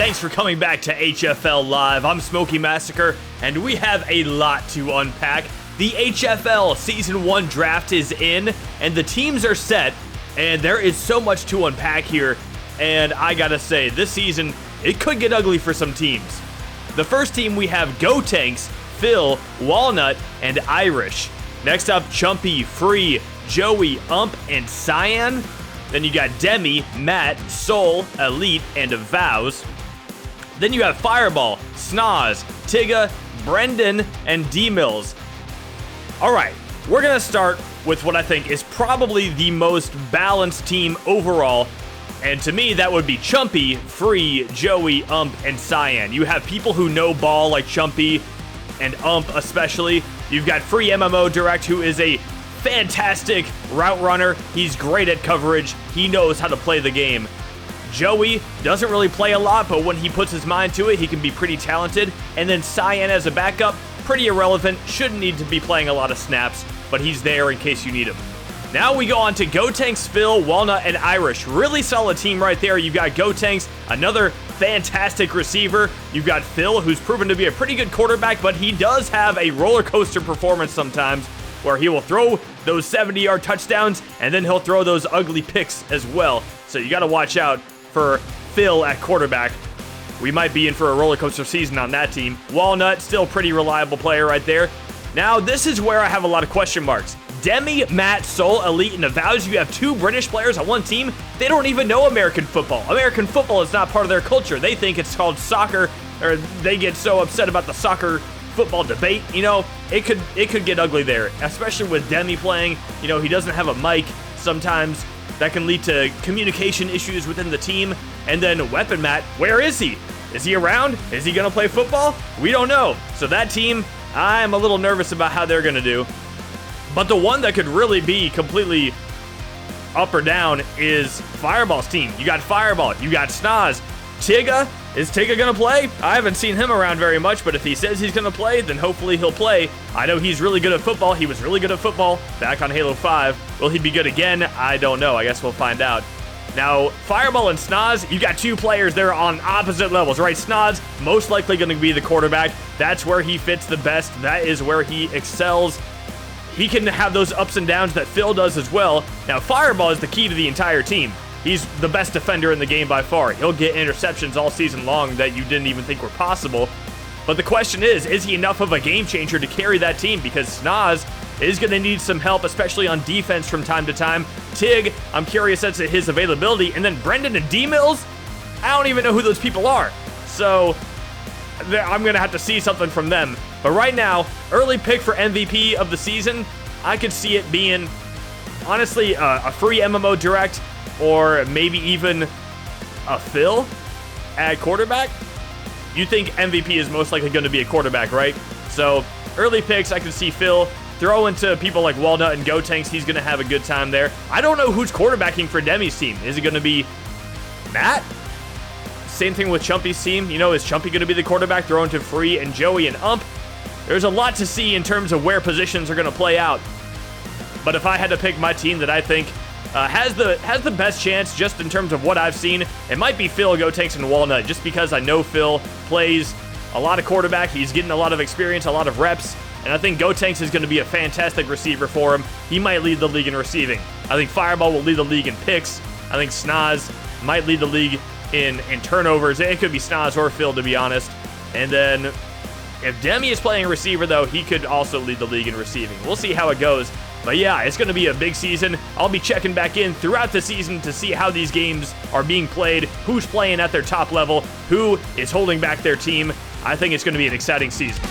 Thanks for coming back to HFL Live. I'm Smokey Massacre, and we have a lot to unpack. The HFL Season 1 draft is in, and the teams are set, and there is so much to unpack here. And I gotta say, this season, it could get ugly for some teams. The first team we have Go Tanks, Phil, Walnut, and Irish. Next up, Chumpy, Free, Joey, Ump, and Cyan. Then you got Demi, Matt, Soul, Elite, and Vows. Then you have Fireball, Snoz, Tigga, Brendan, and D-Mills. Alright, we're going to start with what I think is probably the most balanced team overall. And to me, that would be Chumpy, Free, Joey, Ump, and Cyan. You have people who know ball like Chumpy and Ump especially. You've got Free MMO Direct, who is a fantastic route runner. He's great at coverage. He knows how to play the game. Joey doesn't really play a lot, but when he puts his mind to it, he can be pretty talented. And then Cyan as a backup, pretty irrelevant. Shouldn't need to be playing a lot of snaps, but he's there in case you need him. Now we go on to Go Tanks, Phil, Walnut, and Irish. Really solid team right there. You've got Go Tanks, another fantastic receiver. You've got Phil, who's proven to be a pretty good quarterback, but he does have a roller coaster performance sometimes where he will throw those 70-yard touchdowns, and then he'll throw those ugly picks as well. So you got to watch out for Phil at quarterback. We might be in for a roller coaster season on that team. Walnut, still pretty reliable player right there. Now, this is where I have a lot of question marks. Demi, Matt, Soul, Elite, and Vows, you have two British players on one team. They don't even know American football. American football is not part of their culture. They think it's called soccer, or they get so upset about the soccer football debate. You know, it could get ugly there, especially with Demi playing. You know, he doesn't have a mic sometimes. That can lead to communication issues within the team. And then Weapon Matt, where is he? Is he around? Is he going to play football? We don't know. So that team, I'm a little nervous about how they're going to do. But the one that could really be completely up or down is Fireball's team. You got Fireball. You got Snoz. Tigga. Is Tigga going to play? I haven't seen him around very much, but if he says he's going to play, then hopefully he'll play. I know he's really good at football. He was really good at football back on Halo 5. Will he be good again? I don't know. I guess we'll find out. Now, Fireball and Snoz, you got two players there on opposite levels, right? Snoz, most likely going to be the quarterback. That's where he fits the best. That is where he excels. He can have those ups and downs that Phil does as well. Now, Fireball is the key to the entire team. He's the best defender in the game by far. He'll get interceptions all season long that you didn't even think were possible. But the question is he enough of a game changer to carry that team? Because Snoz is going to need some help, especially on defense from time to time. Tig, I'm curious as to his availability. And then Brendan and D-Mills, I don't even know who those people are. So I'm going to have to see something from them. But right now, early pick for MVP of the season, I could see it being, honestly, a Free MMO Direct, or maybe even a Phil at quarterback. You think MVP is most likely going to be a quarterback, right? So early picks, I can see Phil throw into people like Walnut and Go Tanks. He's going to have a good time there. I don't know who's quarterbacking for Demi's team. Is it going to be Matt? Same thing with Chumpy's team. You know, is Chumpy going to be the quarterback throwing to Free and Joey and Ump? There's a lot to see in terms of where positions are going to play out. But if I had to pick my team that I think has the best chance, just in terms of what I've seen, it might be Phil, Go Tanks, and Walnut, just because I know Phil plays a lot of quarterback. He's getting a lot of experience, a lot of reps, and I think Go Tanks is going to be a fantastic receiver for him. He might lead the league in receiving. I think Fireball will lead the league in picks. I think Snoz might lead the league in turnovers. It could be Snoz or Phil, to be honest. And then if Demi is playing receiver, though, he could also lead the league in receiving. We'll see how it goes. But yeah, it's going to be a big season. I'll be checking back in throughout the season to see how these games are being played, who's playing at their top level, who is holding back their team. I think it's going to be an exciting season.